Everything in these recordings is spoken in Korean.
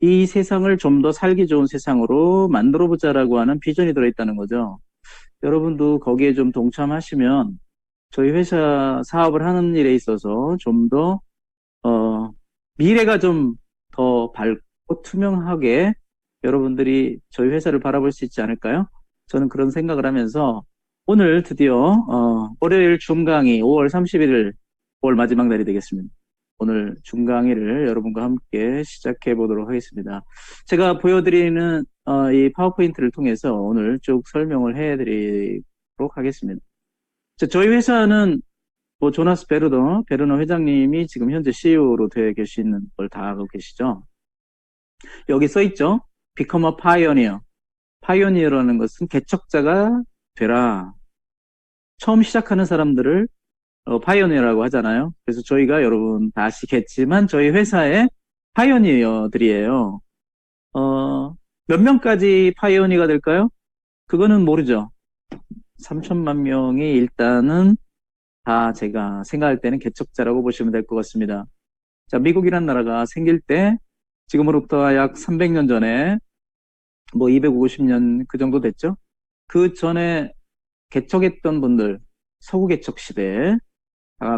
이 세상을 좀 더 살기 좋은 세상으로 만들어보자라고 하는 비전이 들어있다는 거죠. 여러분도 거기에 좀 동참하시면 저희 회사 사업을 하는 일에 있어서 좀 더, 미래가 좀 더 밝고 투명하게 여러분들이 저희 회사를 바라볼 수 있지 않을까요? 저는 그런 생각을 하면서 오늘 드디어, 월요일 줌 강의 5월 31일, 5월 마지막 날이 되겠습니다. 오늘 줌 강의를 여러분과 함께 시작해 보도록 하겠습니다. 제가 보여드리는 이 파워포인트를 통해서 오늘 쭉 설명을 해드리도록 하겠습니다. 저희 회사는 뭐 조나스 베르너 회장님이 지금 현재 CEO로 되어 계시는 걸 다 알고 계시죠? 여기 써 있죠? Become a pioneer. 파이오니어라는 것은 개척자가 되라. 처음 시작하는 사람들을 파이오니어라고 하잖아요. 그래서 저희가 여러분 다 아시겠지만 저희 회사의 파이오니어들이에요. 몇 명까지 파이오니어가 될까요? 그거는 모르죠. 3천만 명이 일단은 다 제가 생각할 때는 개척자라고 보시면 될 것 같습니다. 자, 미국이란 나라가 생길 때 지금으로부터 약 300년 전에 뭐 250년 그 정도 됐죠? 그 전에 개척했던 분들, 서구 개척 시대에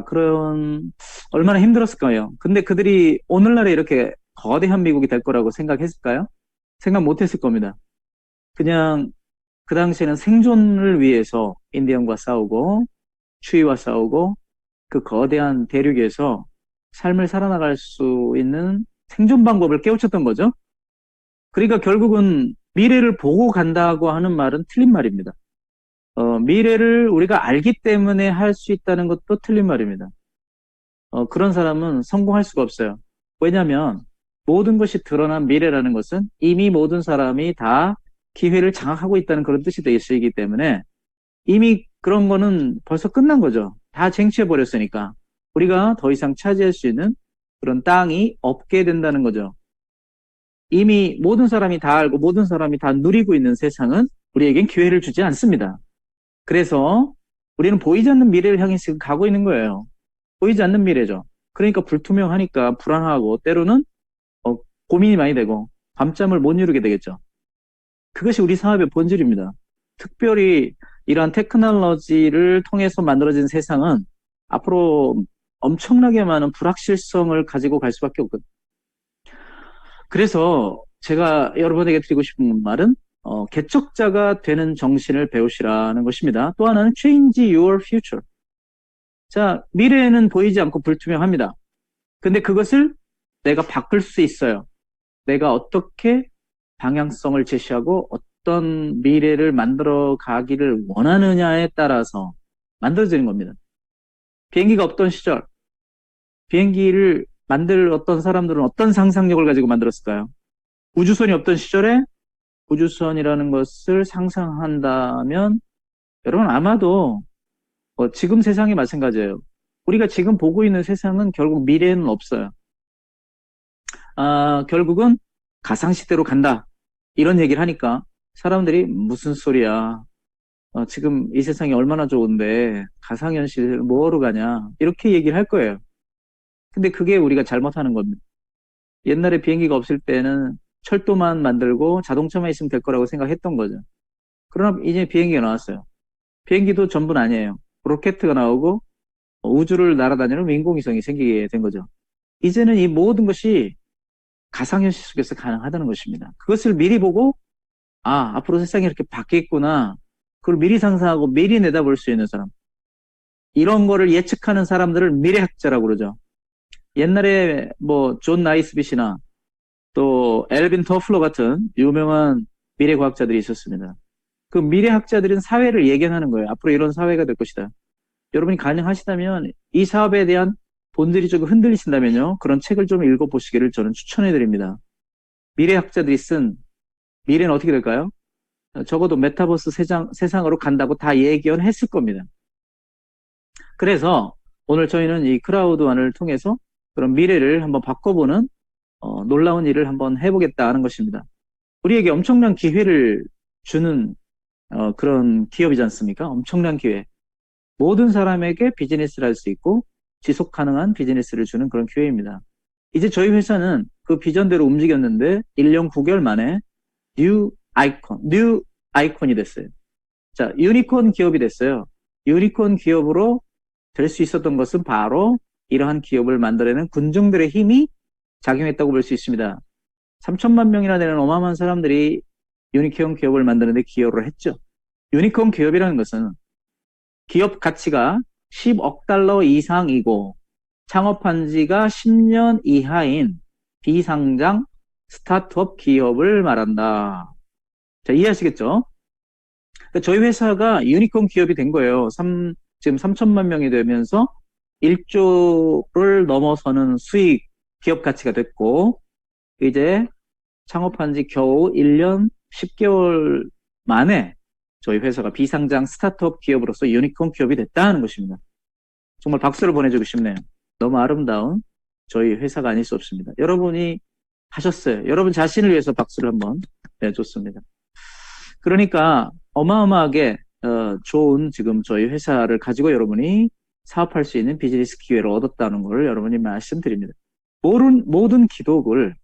그런 얼마나 힘들었을 거예요. 근데 그들이 오늘날에 이렇게 거대한 미국이 될 거라고 생각했을까요? 생각 못 했을 겁니다. 그냥 그 당시에는 생존을 위해서 인디언과 싸우고 추위와 싸우고 그 거대한 대륙에서 삶을 살아나갈 수 있는 생존 방법을 깨우쳤던 거죠. 그러니까 결국은 미래를 보고 간다고 하는 말은 틀린 말입니다. 미래를 우리가 알기 때문에 할 수 있다는 것도 틀린 말입니다. 그런 사람은 성공할 수가 없어요. 왜냐하면 모든 것이 드러난 미래라는 것은 이미 모든 사람이 다 기회를 장악하고 있다는 그런 뜻이 되기 때문에 이미 그런 거는 벌써 끝난 거죠. 다 쟁취해버렸으니까. 우리가 더 이상 차지할 수 있는 그런 땅이 없게 된다는 거죠. 이미 모든 사람이 다 알고 모든 사람이 다 누리고 있는 세상은 우리에겐 기회를 주지 않습니다. 그래서 우리는 보이지 않는 미래를 향해 지금 가고 있는 거예요. 보이지 않는 미래죠. 그러니까 불투명하니까 불안하고 때로는 고민이 많이 되고 밤잠을 못 이루게 되겠죠. 그것이 우리 사업의 본질입니다. 특별히 이러한 테크놀로지를 통해서 만들어진 세상은 앞으로 엄청나게 많은 불확실성을 가지고 갈 수밖에 없거든요. 그래서 제가 여러분에게 드리고 싶은 말은 개척자가 되는 정신을 배우시라는 것입니다. 또 하나는 change your future. 자, 미래에는 보이지 않고 불투명합니다. 근데 그것을 내가 바꿀 수 있어요. 내가 어떻게 방향성을 제시하고 어떤 미래를 만들어 가기를 원하느냐에 따라서 만들어지는 겁니다. 비행기가 없던 시절, 비행기를 만들 어떤 사람들은 어떤 상상력을 가지고 만들었을까요? 우주선이 없던 시절에 우주선이라는 것을 상상한다면 여러분 아마도 지금 세상이 마찬가지예요. 우리가 지금 보고 있는 세상은 결국 미래에는 없어요. 결국은 가상시대로 간다. 이런 얘기를 하니까 사람들이 무슨 소리야. 지금 이 세상이 얼마나 좋은데 가상현실 뭐하러 가냐. 이렇게 얘기를 할 거예요. 근데 그게 우리가 잘못하는 겁니다. 옛날에 비행기가 없을 때는 철도만 만들고 자동차만 있으면 될 거라고 생각했던 거죠. 그러나 이제 비행기가 나왔어요. 비행기도 전부는 아니에요. 로켓가 나오고 우주를 날아다니는 인공위성이 생기게 된 거죠. 이제는 이 모든 것이 가상현실 속에서 가능하다는 것입니다. 그것을 미리 보고 앞으로 세상이 이렇게 바뀌겠구나. 그걸 미리 상상하고 미리 내다볼 수 있는 사람. 이런 거를 예측하는 사람들을 미래학자라고 그러죠. 옛날에 뭐 존 나이스빗이나 또 엘빈 터플러 같은 유명한 미래과학자들이 있었습니다. 그 미래학자들은 사회를 예견하는 거예요. 앞으로 이런 사회가 될 것이다. 여러분이 가능하시다면 이 사업에 대한 본질이 조금 흔들리신다면요. 그런 책을 좀 읽어보시기를 저는 추천해 드립니다. 미래학자들이 쓴 미래는 어떻게 될까요? 적어도 메타버스 세상으로 간다고 다 예견했을 겁니다. 그래서 오늘 저희는 이 크라우드완을 통해서 그런 미래를 한번 바꿔보는 놀라운 일을 한번 해보겠다는 것입니다. 우리에게 엄청난 기회를 주는 그런 기업이지 않습니까? 엄청난 기회. 모든 사람에게 비즈니스를 할 수 있고 지속 가능한 비즈니스를 주는 그런 기회입니다. 이제 저희 회사는 그 비전대로 움직였는데 1년 9개월 만에 뉴 아이콘이 됐어요. 자, 유니콘 기업이 됐어요. 유니콘 기업으로 될 수 있었던 것은 바로 이러한 기업을 만들어내는 군중들의 힘이 작용했다고 볼 수 있습니다. 3천만 명이나 되는 어마어마한 사람들이 유니콘 기업을 만드는데 기여를 했죠. 유니콘 기업이라는 것은 기업 가치가 10억 달러 이상이고 창업한 지가 10년 이하인 비상장 스타트업 기업을 말한다. 자, 이해하시겠죠? 그러니까 저희 회사가 유니콘 기업이 된 거예요. 지금 3천만 명이 되면서 1조를 넘어서는 수익 기업 가치가 됐고, 이제 창업한 지 겨우 1년 10개월 만에 저희 회사가 비상장 스타트업 기업으로서 유니콘 기업이 됐다는 것입니다. 정말 박수를 보내주고 싶네요. 너무 아름다운 저희 회사가 아닐 수 없습니다. 여러분이 하셨어요. 여러분 자신을 위해서 박수를 한번 내줬습니다. 그러니까 어마어마하게 좋은 지금 저희 회사를 가지고 여러분이 사업할 수 있는 비즈니스 기회를 얻었다는 걸 여러분이 말씀드립니다. 모든 기독을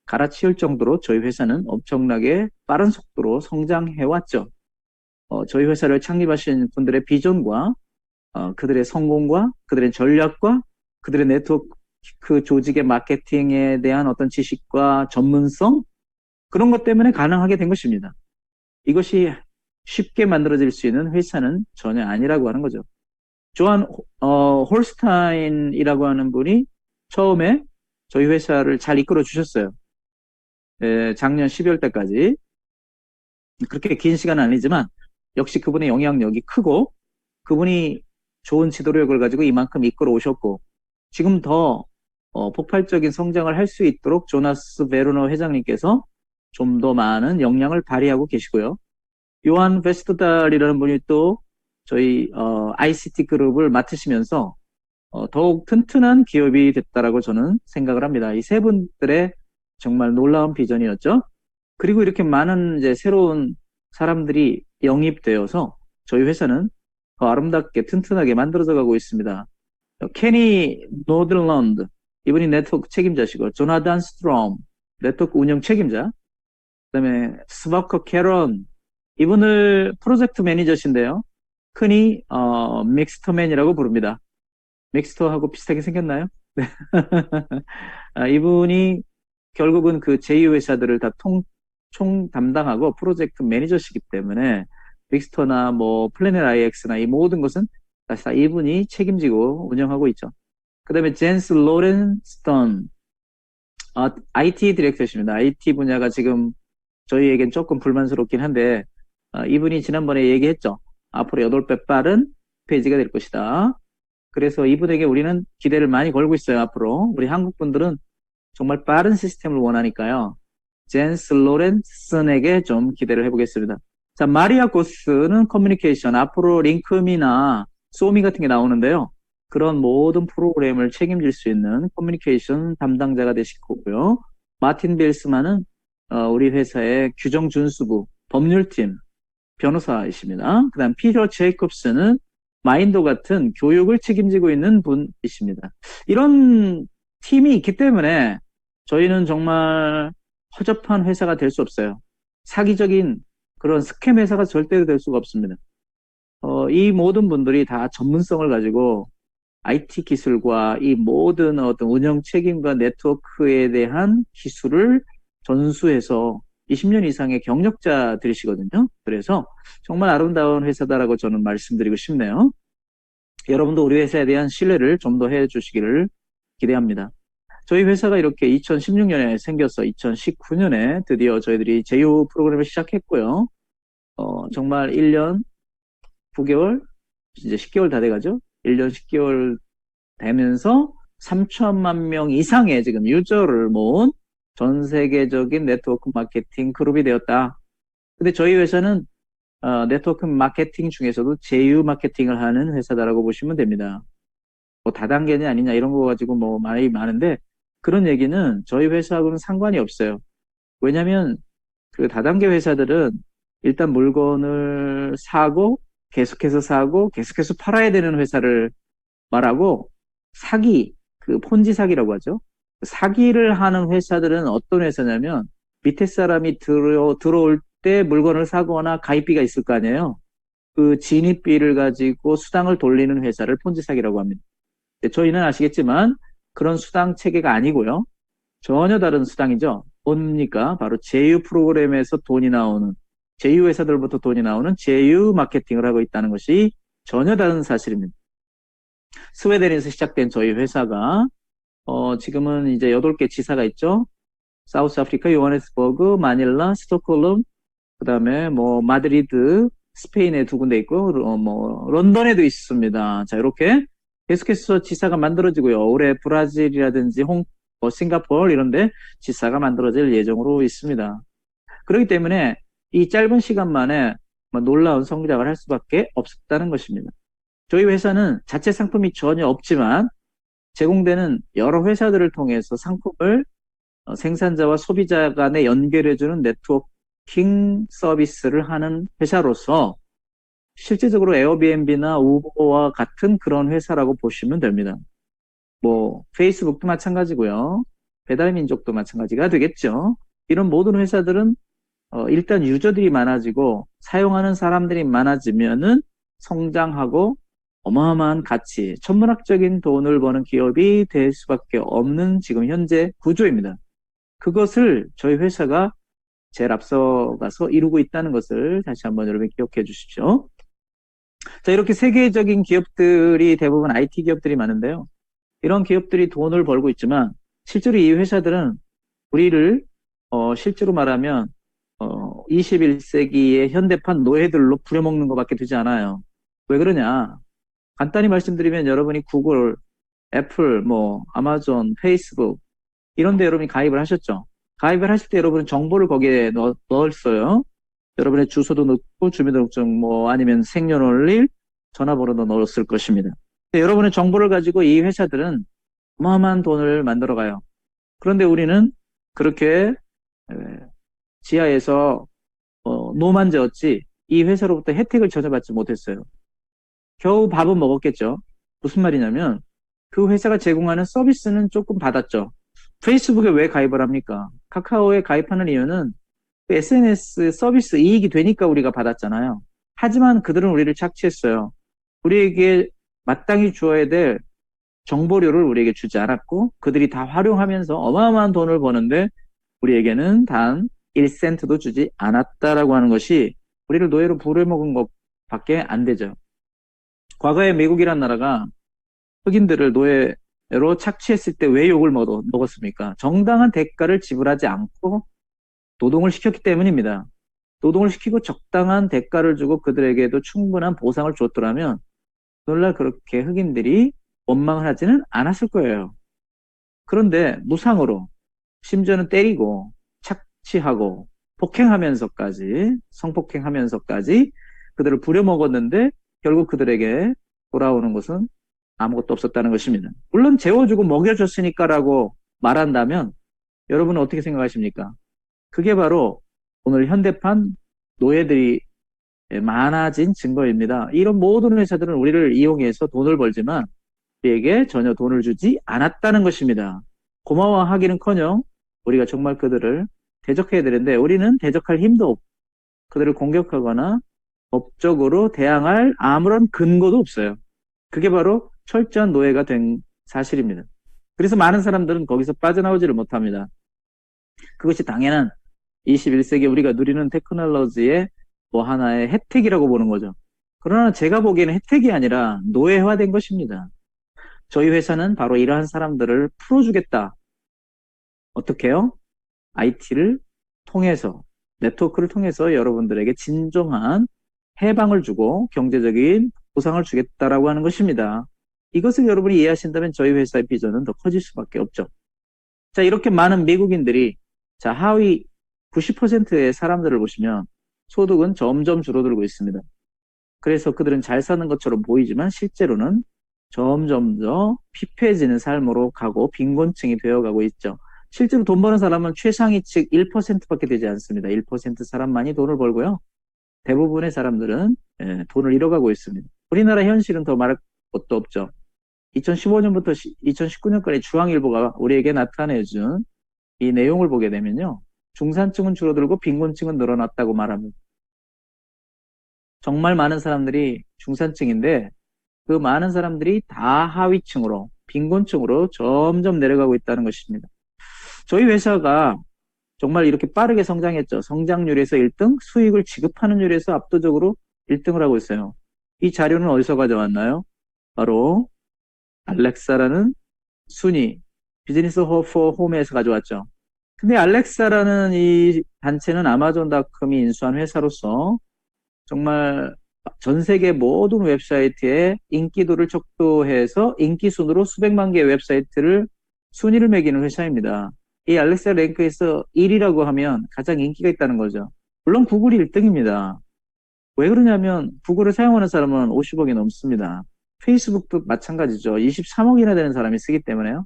갈아치울 정도로 저희 회사는 엄청나게 빠른 속도로 성장해왔죠. 저희 회사를 창립하신 분들의 비전과 그들의 성공과 그들의 전략과 그들의 네트워크 조직의 마케팅에 대한 어떤 지식과 전문성 그런 것 때문에 가능하게 된 것입니다. 이것이 쉽게 만들어질 수 있는 회사는 전혀 아니라고 하는 거죠. 조한 홀스타인이라고 하는 분이 처음에 저희 회사를 잘 이끌어 주셨어요. 작년 12월 때까지. 그렇게 긴 시간은 아니지만 역시 그분의 영향력이 크고 그분이 좋은 지도력을 가지고 이만큼 이끌어 오셨고 지금 더 폭발적인 성장을 할 수 있도록 조나스 베르너 회장님께서 좀 더 많은 역량을 발휘하고 계시고요. 요한 베스트달이라는 분이 또 저희 ICT 그룹을 맡으시면서 더욱 튼튼한 기업이 됐다라고 저는 생각을 합니다. 이 세 분들의 정말 놀라운 비전이었죠. 그리고 이렇게 많은 이제 새로운 사람들이 영입되어서 저희 회사는 더 아름답게 튼튼하게 만들어져 가고 있습니다. 케니 노들런드 이분이 네트워크 책임자시고 조나단 스트롬 네트워크 운영 책임자 그다음에 스바커 캐런 이분을 프로젝트 매니저신데요. 흔히 믹스터맨이라고 부릅니다. 믹스터하고 비슷하게 생겼나요? 네. 이분이 결국은 그 제2회사들을 다 총 담당하고 프로젝트 매니저시기 때문에 믹스터나 뭐 플래닛 IX나 이 모든 것은 다 이분이 책임지고 운영하고 있죠. 그 다음에 젠스 로렌스턴 IT 디렉터십니다. IT 분야가 지금 저희에겐 조금 불만스럽긴 한데 이분이 지난번에 얘기했죠. 앞으로 8배 빠른 페이지가 될 것이다. 그래서 이분에게 우리는 기대를 많이 걸고 있어요. 앞으로 우리 한국 분들은 정말 빠른 시스템을 원하니까요. 젠스 로렌슨에게 좀 기대를 해보겠습니다. 자, 마리아 고스는 커뮤니케이션, 앞으로 링크미나 소미 같은 게 나오는데요. 그런 모든 프로그램을 책임질 수 있는 커뮤니케이션 담당자가 되실 거고요. 마틴 벨스만은 우리 회사의 규정준수부, 법률팀, 변호사이십니다. 그 다음 피터 제이콥스는 마인도 같은 교육을 책임지고 있는 분이십니다. 이런 팀이 있기 때문에 저희는 정말 허접한 회사가 될 수 없어요. 사기적인 그런 스캠 회사가 절대로 될 수가 없습니다. 이 모든 분들이 다 전문성을 가지고 IT 기술과 이 모든 어떤 운영 책임과 네트워크에 대한 기술을 전수해서 20년 이상의 경력자들이시거든요. 그래서 정말 아름다운 회사다라고 저는 말씀드리고 싶네요. 여러분도 우리 회사에 대한 신뢰를 좀 더 해주시기를 기대합니다. 저희 회사가 이렇게 2016년에 생겨서 2019년에 드디어 저희들이 제휴 프로그램을 시작했고요. 정말 1년 9개월, 이제 10개월 다 돼가죠. 1년 10개월 되면서 3천만 명 이상의 지금 유저를 모은 전 세계적인 네트워크 마케팅 그룹이 되었다. 근데 저희 회사는 네트워크 마케팅 중에서도 제휴 마케팅을 하는 회사다라고 보시면 됩니다. 뭐 다단계냐 아니냐 이런 거 가지고 뭐 말이 많은데 그런 얘기는 저희 회사하고는 상관이 없어요. 왜냐하면 그 다단계 회사들은 일단 물건을 사고 계속해서 팔아야 되는 회사를 말하고 사기, 그 폰지 사기라고 하죠. 사기를 하는 회사들은 어떤 회사냐면 밑에 사람이 들어올 때 물건을 사거나 가입비가 있을 거 아니에요. 그 진입비를 가지고 수당을 돌리는 회사를 폰지 사기라고 합니다. 저희는 아시겠지만 그런 수당 체계가 아니고요. 전혀 다른 수당이죠. 뭡니까? 바로 제휴 프로그램에서 돈이 나오는, 제휴 회사들부터 돈이 나오는 제휴 마케팅을 하고 있다는 것이 전혀 다른 사실입니다. 스웨덴에서 시작된 저희 회사가 지금은 이제 8개 지사가 있죠. 사우스 아프리카, 요하네스버그, 마닐라, 스톡홀름, 그다음에 뭐 마드리드, 스페인에 2군데 있고 뭐 런던에도 있습니다. 자, 이렇게 계속해서 지사가 만들어지고요. 올해 브라질이라든지 싱가포르 이런데 지사가 만들어질 예정으로 있습니다. 그렇기 때문에 이 짧은 시간 만에 뭐 놀라운 성장을 할 수밖에 없었다는 것입니다. 저희 회사는 자체 상품이 전혀 없지만 제공되는 여러 회사들을 통해서 상품을 생산자와 소비자 간에 연결해주는 네트워킹 서비스를 하는 회사로서 실제적으로 에어비앤비나 우버와 같은 그런 회사라고 보시면 됩니다. 뭐 페이스북도 마찬가지고요. 배달민족도 마찬가지가 되겠죠. 이런 모든 회사들은 일단 유저들이 많아지고 사용하는 사람들이 많아지면은 성장하고 어마어마한 가치, 천문학적인 돈을 버는 기업이 될 수밖에 없는 지금 현재 구조입니다. 그것을 저희 회사가 제일 앞서가서 이루고 있다는 것을 다시 한번 여러분 기억해 주십시오. 자, 이렇게 세계적인 기업들이 대부분 IT 기업들이 많은데요. 이런 기업들이 돈을 벌고 있지만 실제로 이 회사들은 우리를 실제로 말하면 21세기의 현대판 노예들로 부려먹는 것밖에 되지 않아요. 왜 그러냐? 간단히 말씀드리면 여러분이 구글, 애플, 뭐 아마존, 페이스북 이런 데 여러분이 가입을 하셨죠. 가입을 하실 때 여러분은 정보를 거기에 넣었어요. 여러분의 주소도 넣고 주민등록증 뭐 아니면 생년월일, 전화번호도 넣었을 것입니다. 여러분의 정보를 가지고 이 회사들은 어마어마한 돈을 만들어가요. 그런데 우리는 그렇게 지하에서 노만 저었지 이 회사로부터 혜택을 전혀 받지 못했어요. 겨우 밥은 먹었겠죠. 무슨 말이냐면 그 회사가 제공하는 서비스는 조금 받았죠. 페이스북에 왜 가입을 합니까? 카카오에 가입하는 이유는 그 SNS 서비스 이익이 되니까 우리가 받았잖아요. 하지만 그들은 우리를 착취했어요. 우리에게 마땅히 주어야 될 정보료를 우리에게 주지 않았고 그들이 다 활용하면서 어마어마한 돈을 버는데 우리에게는 단 1센트도 주지 않았다라고 하는 것이 우리를 노예로 부려먹은 것밖에 안 되죠. 과거에 미국이란 나라가 흑인들을 노예로 착취했을 때 왜 욕을 먹었습니까? 정당한 대가를 지불하지 않고 노동을 시켰기 때문입니다. 노동을 시키고 적당한 대가를 주고 그들에게도 충분한 보상을 줬더라면 오늘날 그렇게 흑인들이 원망을 하지는 않았을 거예요. 그런데 무상으로 심지어는 때리고 착취하고 폭행하면서까지 성폭행하면서까지 그들을 부려먹었는데 결국 그들에게 돌아오는 것은 아무것도 없었다는 것입니다. 물론 재워주고 먹여줬으니까라고 말한다면 여러분은 어떻게 생각하십니까? 그게 바로 오늘 현대판 노예들이 많아진 증거입니다. 이런 모든 회사들은 우리를 이용해서 돈을 벌지만 우리에게 전혀 돈을 주지 않았다는 것입니다. 고마워하기는커녕 우리가 정말 그들을 대적해야 되는데 우리는 대적할 힘도 없고 그들을 공격하거나 법적으로 대항할 아무런 근거도 없어요. 그게 바로 철저한 노예가 된 사실입니다. 그래서 많은 사람들은 거기서 빠져나오지를 못합니다. 그것이 당연한 21세기 우리가 누리는 테크놀로지의 뭐 하나의 혜택이라고 보는 거죠. 그러나 제가 보기에는 혜택이 아니라 노예화된 것입니다. 저희 회사는 바로 이러한 사람들을 풀어주겠다. 어떻게요? IT를 통해서, 네트워크를 통해서 여러분들에게 진정한 해방을 주고 경제적인 보상을 주겠다라고 하는 것입니다. 이것을 여러분이 이해하신다면 저희 회사의 비전은 더 커질 수밖에 없죠. 자, 이렇게 많은 미국인들이 자, 하위 90%의 사람들을 보시면 소득은 점점 줄어들고 있습니다. 그래서 그들은 잘 사는 것처럼 보이지만 실제로는 점점 더 피폐해지는 삶으로 가고 빈곤층이 되어가고 있죠. 실제로 돈 버는 사람은 최상위층 1%밖에 되지 않습니다. 1% 사람만이 돈을 벌고요. 대부분의 사람들은 돈을 잃어가고 있습니다. 우리나라 현실은 더 말할 것도 없죠. 2015년부터 2019년까지 중앙일보가 우리에게 나타내준 이 내용을 보게 되면요. 중산층은 줄어들고 빈곤층은 늘어났다고 말합니다. 정말 많은 사람들이 중산층인데 그 많은 사람들이 다 하위층으로, 빈곤층으로 점점 내려가고 있다는 것입니다. 저희 회사가 정말 이렇게 빠르게 성장했죠. 성장률에서 1등, 수익을 지급하는 률에서 압도적으로 1등을 하고 있어요. 이 자료는 어디서 가져왔나요? 바로 알렉사라는 순위, 비즈니스 포 홈에서 가져왔죠. 근데 알렉사라는 이 단체는 아마존닷컴이 인수한 회사로서 정말 전 세계 모든 웹사이트에 인기도를 척도해서 인기 순으로 수백만 개의 웹사이트를 순위를 매기는 회사입니다. 이 알렉사 랭크에서 1위라고 하면 가장 인기가 있다는 거죠. 물론 구글이 1등입니다. 왜 그러냐면 구글을 사용하는 사람은 50억이 넘습니다. 페이스북도 마찬가지죠. 23억이나 되는 사람이 쓰기 때문에요.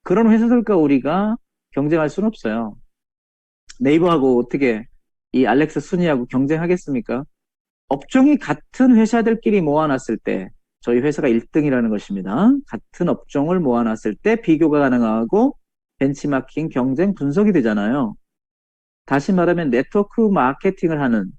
그런 회사들과 우리가 경쟁할 수는 없어요. 네이버하고 어떻게 이 알렉사 순위하고 경쟁하겠습니까? 업종이 같은 회사들끼리 모아놨을 때 저희 회사가 1등이라는 것입니다. 같은 업종을 모아놨을 때 비교가 가능하고 벤치마킹, 경쟁, 분석이 되잖아요. 다시 말하면 네트워크 마케팅을 하는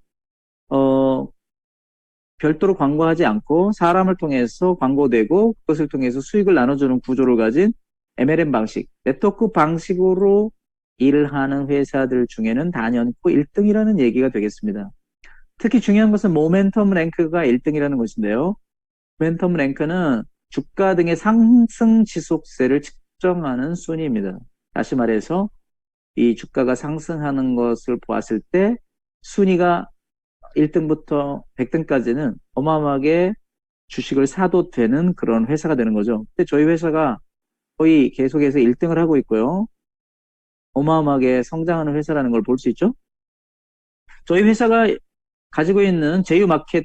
별도로 광고하지 않고 사람을 통해서 광고되고 그것을 통해서 수익을 나눠주는 구조를 가진 MLM 방식, 네트워크 방식으로 일을 하는 회사들 중에는 단연코 1등이라는 얘기가 되겠습니다. 특히 중요한 것은 모멘텀 랭크가 1등이라는 것인데요. 모멘텀 랭크는 주가 등의 상승 지속세를 측정하는 순위입니다. 다시 말해서 이 주가가 상승하는 것을 보았을 때 순위가 1등부터 100등까지는 어마어마하게 주식을 사도 되는 그런 회사가 되는 거죠. 근데 저희 회사가 거의 계속해서 1등을 하고 있고요. 어마어마하게 성장하는 회사라는 걸 볼 수 있죠. 저희 회사가 가지고 있는 제휴마켓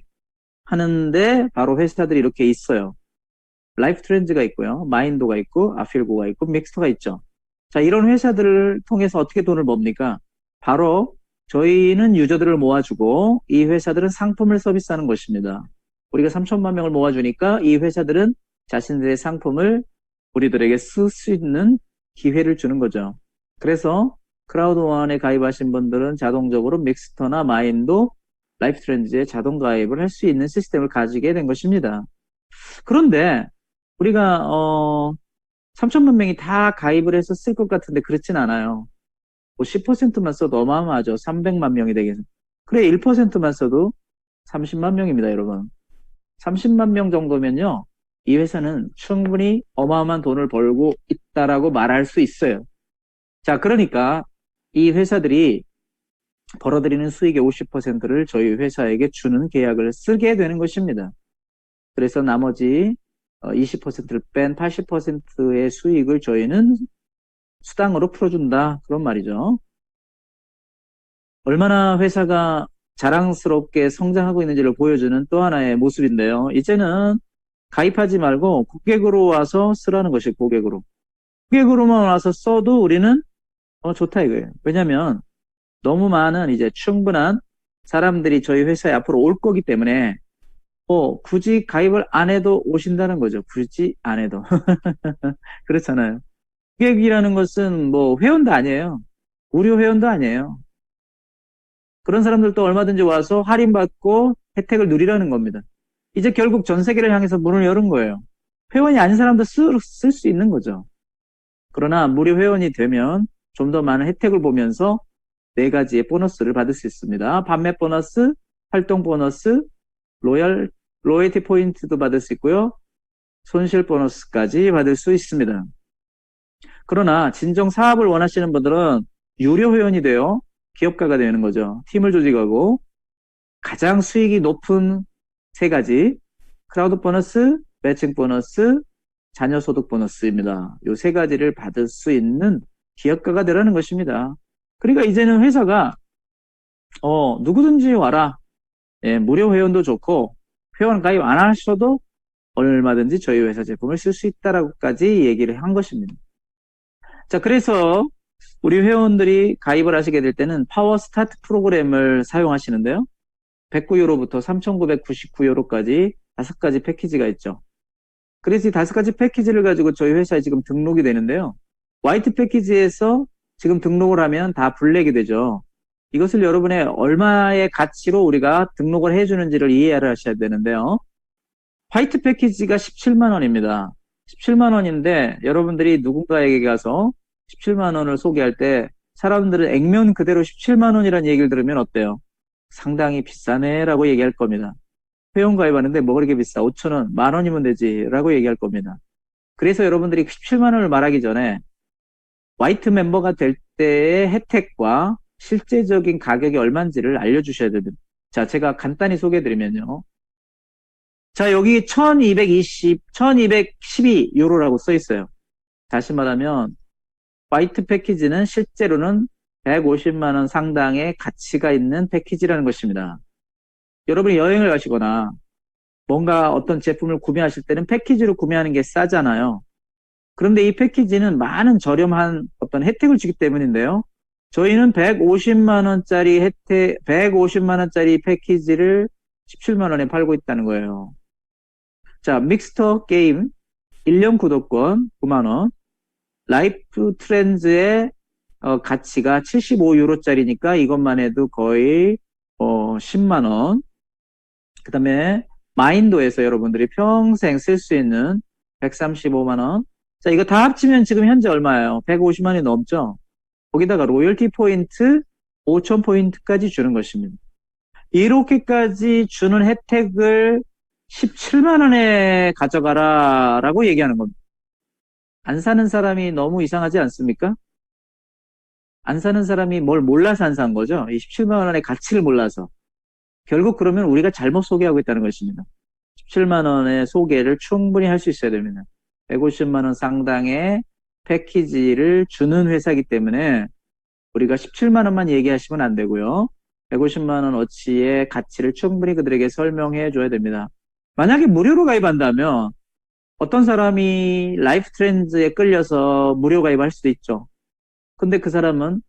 하는데 바로 회사들이 이렇게 있어요. 라이프 트렌즈가 있고요. 마인도가 있고 아필고가 있고 믹스터가 있죠. 자, 이런 회사들을 통해서 어떻게 돈을 법니까? 바로 저희는 유저들을 모아주고 이 회사들은 상품을 서비스하는 것입니다. 우리가 3천만 명을 모아주니까 이 회사들은 자신들의 상품을 우리들에게 쓸 수 있는 기회를 주는 거죠. 그래서 크라우드원에 가입하신 분들은 자동적으로 믹스터나 마인도, 라이프 트렌즈에 자동 가입을 할 수 있는 시스템을 가지게 된 것입니다. 그런데 우리가 3천만 명이 다 가입을 해서 쓸 것 같은데 그렇진 않아요. 뭐 10%만 써도 어마어마하죠. 300만 명이 되겠어. 그래 1%만 써도 30만 명입니다, 여러분. 30만 명 정도면요. 이 회사는 충분히 어마어마한 돈을 벌고 있다라고 말할 수 있어요. 자, 그러니까 이 회사들이 벌어들이는 수익의 50%를 저희 회사에게 주는 계약을 쓰게 되는 것입니다. 그래서 나머지 20%를 뺀 80%의 수익을 저희는 수당으로 풀어준다. 그런 말이죠. 얼마나 회사가 자랑스럽게 성장하고 있는지를 보여주는 또 하나의 모습인데요. 이제는 가입하지 말고 고객으로 와서 쓰라는 것이 고객으로. 고객으로만 와서 써도 우리는 좋다 이거예요. 왜냐하면 너무 많은 이제 충분한 사람들이 저희 회사에 앞으로 올 거기 때문에 굳이 가입을 안 해도 오신다는 거죠. 굳이 안 해도. 그렇잖아요. 고객이라는 것은 뭐 회원도 아니에요. 무료 회원도 아니에요. 그런 사람들도 얼마든지 와서 할인받고 혜택을 누리라는 겁니다. 이제 결국 전 세계를 향해서 문을 여는 거예요. 회원이 아닌 사람도 쓸 수 있는 거죠. 그러나 무료 회원이 되면 좀 더 많은 혜택을 보면서 4가지의 보너스를 받을 수 있습니다. 판매 보너스, 활동 보너스, 로열티 포인트도 받을 수 있고요. 손실 보너스까지 받을 수 있습니다. 그러나 진정 사업을 원하시는 분들은 유료 회원이 되어 기업가가 되는 거죠. 팀을 조직하고 가장 수익이 높은 3가지 크라우드 보너스, 매칭 보너스, 자녀 소득 보너스입니다. 이 3가지를 받을 수 있는 기업가가 되라는 것입니다. 그러니까 이제는 회사가 누구든지 와라. 예, 무료 회원도 좋고 회원 가입 안 하셔도 얼마든지 저희 회사 제품을 쓸 수 있다라고까지 얘기를 한 것입니다. 자, 그래서 우리 회원들이 가입을 하시게 될 때는 파워 스타트 프로그램을 사용하시는데요. 109유로부터 3,999유로까지 5가지 패키지가 있죠. 그래서 이 5가지 패키지를 가지고 저희 회사에 지금 등록이 되는데요. 화이트 패키지에서 지금 등록을 하면 다 블랙이 되죠. 이것을 여러분의 얼마의 가치로 우리가 등록을 해주는지를 이해를 하셔야 되는데요. 화이트 패키지가 17만 원입니다. 17만 원인데 여러분들이 누군가에게 가서 17만 원을 소개할 때 사람들은 액면 그대로 17만 원이라는 얘기를 들으면 어때요? 상당히 비싸네 라고 얘기할 겁니다. 회원 가입하는데 뭐 그렇게 비싸? 5천 원, 만 원이면 되지 라고 얘기할 겁니다. 그래서 여러분들이 17만 원을 말하기 전에 화이트 멤버가 될 때의 혜택과 실제적인 가격이 얼마인지를 알려주셔야 됩니다. 자, 제가 간단히 소개해드리면요. 자, 여기 1212 유로라고 써 있어요. 다시 말하면 화이트 패키지는 실제로는 150만 원 상당의 가치가 있는 패키지라는 것입니다. 여러분이 여행을 가시거나 뭔가 어떤 제품을 구매하실 때는 패키지로 구매하는 게 싸잖아요. 그런데 이 패키지는 많은 저렴한 어떤 혜택을 주기 때문인데요. 저희는 150만 원짜리 혜택, 150만 원짜리 패키지를 17만 원에 팔고 있다는 거예요. 자, 믹스터 게임 1년 구독권 9만 원, 라이프 트렌즈의 가치가 75유로짜리니까 이것만 해도 거의 10만 원. 그 다음에 마인도에서 여러분들이 평생 쓸 수 있는 135만 원. 자, 이거 다 합치면 지금 현재 얼마예요? 150만 원이 넘죠? 거기다가 로열티 포인트 5천 포인트까지 주는 것입니다. 이렇게까지 주는 혜택을 17만 원에 가져가라 라고 얘기하는 겁니다. 안 사는 사람이 너무 이상하지 않습니까? 안 사는 사람이 뭘 몰라서 안 산 거죠? 이 17만 원의 가치를 몰라서. 결국 그러면 우리가 잘못 소개하고 있다는 것입니다. 17만 원의 소개를 충분히 할 수 있어야 됩니다. 150만 원 상당의 패키지를 주는 회사이기 때문에 우리가 17만 원만 얘기하시면 안 되고요. 150만 원 어치의 가치를 충분히 그들에게 설명해 줘야 됩니다. 만약에 무료로 가입한다면 어떤 사람이 라이프 트렌즈에 끌려서 무료 가입할 수도 있죠. 근데 그 사람은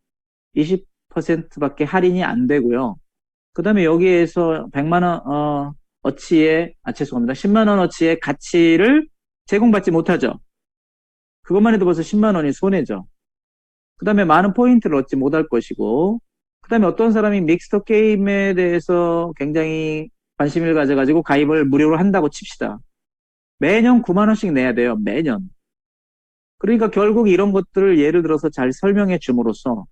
20%밖에 할인이 안 되고요. 그 다음에 여기에서 100만 원 어치의, 죄송합니다. 10만 원 어치의 가치를 제공받지 못하죠. 그것만 해도 벌써 10만 원이 손해죠. 그 다음에 많은 포인트를 얻지 못할 것이고, 그 다음에 어떤 사람이 믹스터 게임에 대해서 굉장히 관심을 가져가지고 가입을 무료로 한다고 칩시다. 매년 9만 원씩 내야 돼요. 매년. 그러니까 결국 이런 것들을 예를 들어서 잘 설명해 줌으로써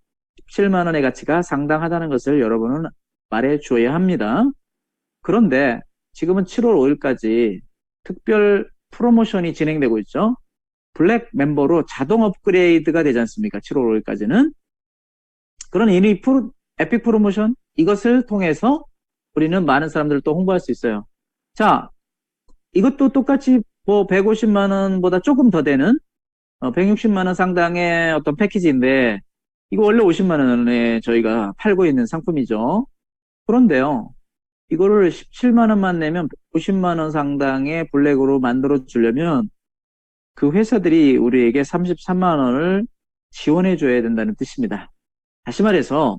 17만 원의 가치가 상당하다는 것을 여러분은 말해 줘야 합니다. 그런데 지금은 7월 5일까지 특별 프로모션이 진행되고 있죠. 블랙 멤버로 자동 업그레이드가 되지 않습니까? 7월 5일까지는. 그런 에픽 프로모션 이것을 통해서 우리는 많은 사람들을 또 홍보할 수 있어요. 자, 이것도 똑같이 뭐 150만 원보다 조금 더 되는 160만 원 상당의 어떤 패키지인데 이거 원래 50만 원에 저희가 팔고 있는 상품이죠. 그런데요. 이거를 17만 원만 내면 150만 원 상당의 블랙으로 만들어 주려면 그 회사들이 우리에게 33만 원을 지원해 줘야 된다는 뜻입니다. 다시 말해서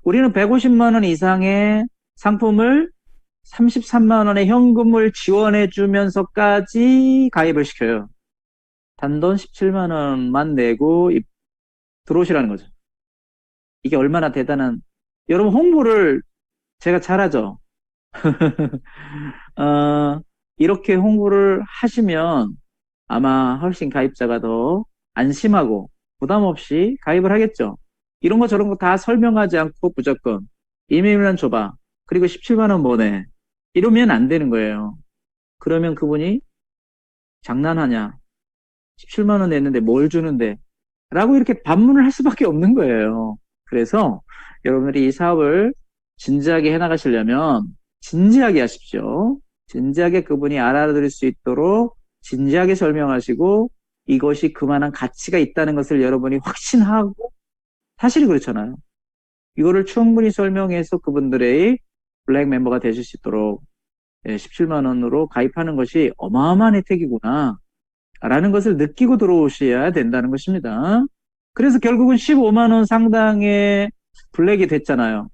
우리는 150만 원 이상의 상품을 33만 원의 현금을 지원해 주면서까지 가입을 시켜요. 단돈 17만 원만 내고 들어오시라는 거죠. 이게 얼마나 대단한, 여러분 홍보를 제가 잘하죠. 이렇게 홍보를 하시면 아마 훨씬 가입자가 더 안심하고 부담 없이 가입을 하겠죠. 이런 거 저런 거 다 설명하지 않고 무조건 이메일만 줘봐. 그리고 17만 원 보내. 이러면 안 되는 거예요. 그러면 그분이 장난하냐. 17만 원 냈는데 뭘 주는데. 라고 이렇게 반문을 할 수밖에 없는 거예요. 그래서 여러분들이 이 사업을 진지하게 해나가시려면 진지하게 하십시오. 진지하게 그분이 알아들을 수 있도록 진지하게 설명하시고 이것이 그만한 가치가 있다는 것을 여러분이 확신하고 사실이 그렇잖아요. 이거를 충분히 설명해서 그분들의 블랙 멤버가 되실 수 있도록 17만 원으로 가입하는 것이 어마어마한 혜택이구나 라는 것을 느끼고 들어오셔야 된다는 것입니다. 그래서 결국은 15만 원 상당의 블랙이 됐잖아요.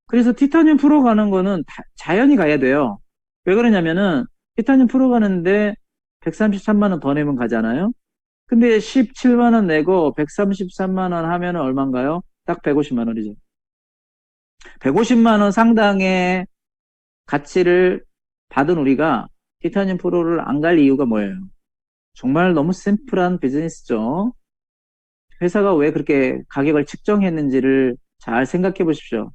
그래서 티타늄 프로 가는 거는 자연히 가야 돼요. 왜 그러냐면은 티타늄 프로 가는데 133만 원 더 내면 가잖아요. 근데 17만 원 내고 133만 원 하면은 얼마인가요? 딱 150만 원이죠. 150만 원 상당의 가치를 받은 우리가 티타늄 프로를 안 갈 이유가 뭐예요? 정말 너무 심플한 비즈니스죠. 회사가 왜 그렇게 가격을 측정했는지를 잘 생각해 보십시오.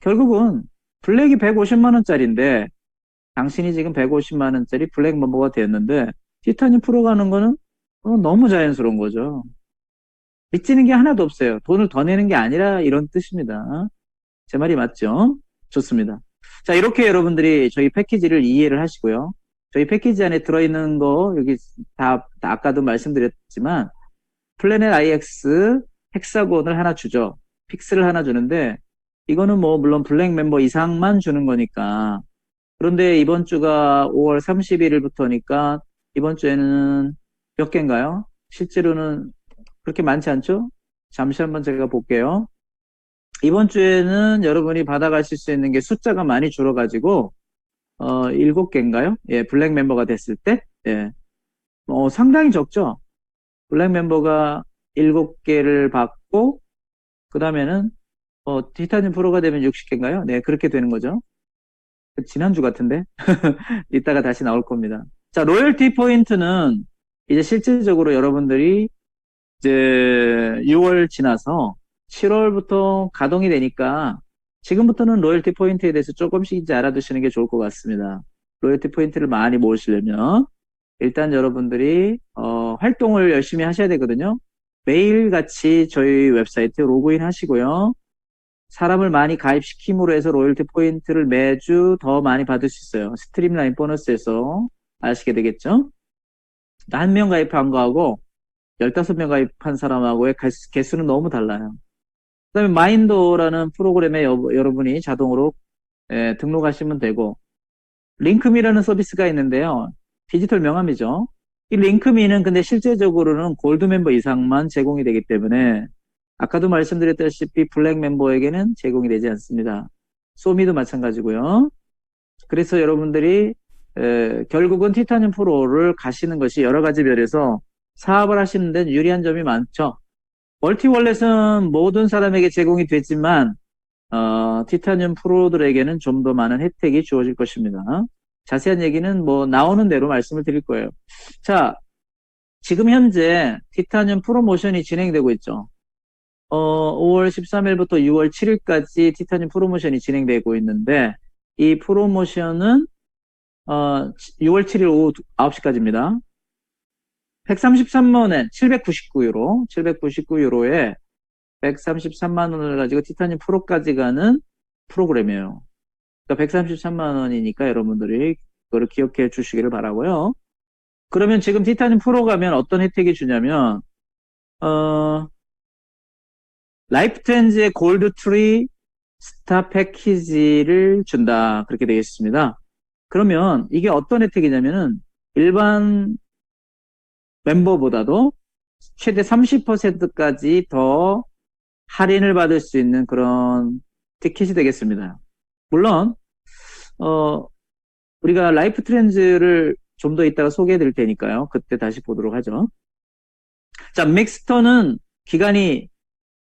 결국은 블랙이 150만 원짜리인데 당신이 지금 150만 원짜리 블랙 멤버가 되었는데 티타늄 프로 가는 거는 너무 자연스러운 거죠. 빚지는 게 하나도 없어요. 돈을 더 내는 게 아니라 이런 뜻입니다. 제 말이 맞죠? 좋습니다. 자, 이렇게 여러분들이 저희 패키지를 이해를 하시고요. 저희 패키지 안에 들어있는 거 여기 다 아까도 말씀드렸지만 플래닛 IX 헥사곤을 하나 주죠. 픽스를 하나 주는데 이거는 뭐 물론 블랙 멤버 이상만 주는 거니까. 그런데 이번 주가 5월 31일부터니까 이번 주에는 몇 개인가요? 실제로는 그렇게 많지 않죠? 잠시 한번 제가 볼게요. 이번 주에는 여러분이 받아가실 수 있는 게 숫자가 많이 줄어가지고 7개인가요? 예, 블랙 멤버가 됐을 때 예, 상당히 적죠. 블랙 멤버가 7개를 받고 그 다음에는 티타늄 프로가 되면 60개인가요? 네, 그렇게 되는 거죠. 지난주 같은데 이따가 다시 나올 겁니다. 자, 로열티 포인트는 이제 실질적으로 여러분들이 이제 6월 지나서 7월부터 가동이 되니까 지금부터는 로열티 포인트에 대해서 조금씩 이제 알아두시는 게 좋을 것 같습니다. 로열티 포인트를 많이 모으시려면 일단 여러분들이 활동을 열심히 하셔야 되거든요. 매일같이 저희 웹사이트에 로그인 하시고요. 사람을 많이 가입시킴으로 해서 로열티 포인트를 매주 더 많이 받을 수 있어요. 스트림라인 보너스에서 아시게 되겠죠? 한 명 가입한 거하고 15명 가입한 사람하고의 개수는 너무 달라요. 그 다음에 마인도라는 프로그램에 여러분이 자동으로 등록하시면 되고 링크미라는 서비스가 있는데요. 디지털 명함이죠. 이 링크미는 근데 실제적으로는 골드 멤버 이상만 제공이 되기 때문에 아까도 말씀드렸다시피 블랙 멤버에게는 제공이 되지 않습니다. 소미도 마찬가지고요. 그래서 여러분들이 결국은 티타늄 프로를 가시는 것이 여러 가지 면에서 사업을 하시는 데는 유리한 점이 많죠. 멀티월렛은 모든 사람에게 제공이 되지만 티타늄 프로들에게는 좀 더 많은 혜택이 주어질 것입니다. 자세한 얘기는 뭐 나오는 대로 말씀을 드릴 거예요. 자, 지금 현재 티타늄 프로모션이 진행되고 있죠. 5월 13일부터 6월 7일까지 티타늄 프로모션이 진행되고 있는데 이 프로모션은 6월 7일 오후 9시까지입니다. 133만 원, 799유로, 799유로에 133만 원을 가지고 티타늄 프로까지 가는 프로그램이에요. 그러니까 133만 원이니까 여러분들이 그거를 기억해 주시기를 바라고요. 그러면 지금 티타늄 프로 가면 어떤 혜택이 주냐면 라이프 트렌즈의 골드 트리 스타 패키지를 준다. 그렇게 되겠습니다. 그러면 이게 어떤 혜택이냐면은 일반 멤버보다도 최대 30%까지 더 할인을 받을 수 있는 그런 티켓이 되겠습니다. 물론 우리가 라이프 트렌즈를 좀 더 이따가 소개해 드릴 테니까요. 그때 다시 보도록 하죠. 자, 믹스터는 기간이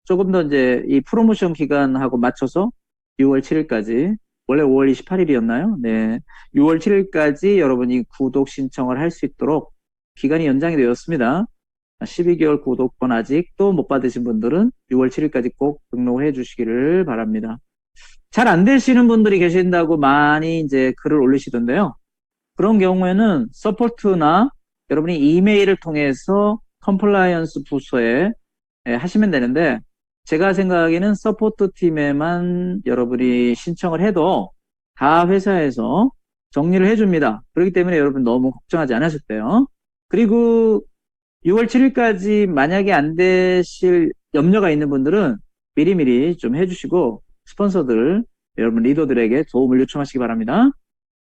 조금 더 이제 이 프로모션 기간하고 맞춰서 6월 7일까지 원래 5월 28일이었나요? 네. 6월 7일까지 여러분이 구독 신청을 할 수 있도록 기간이 연장이 되었습니다. 12개월 구독권 아직도 못 받으신 분들은 6월 7일까지 꼭 등록을 해 주시기를 바랍니다. 잘 안 되시는 분들이 계신다고 많이 이제 글을 올리시던데요. 그런 경우에는 서포트나 여러분이 이메일을 통해서 컴플라이언스 부서에 하시면 되는데 제가 생각하기에는 서포트 팀에만 여러분이 신청을 해도 다 회사에서 정리를 해줍니다. 그렇기 때문에 여러분 너무 걱정하지 않으셔도 돼요. 그리고 6월 7일까지 만약에 안 되실 염려가 있는 분들은 미리미리 좀 해주시고 스폰서들, 여러분 리더들에게 도움을 요청하시기 바랍니다.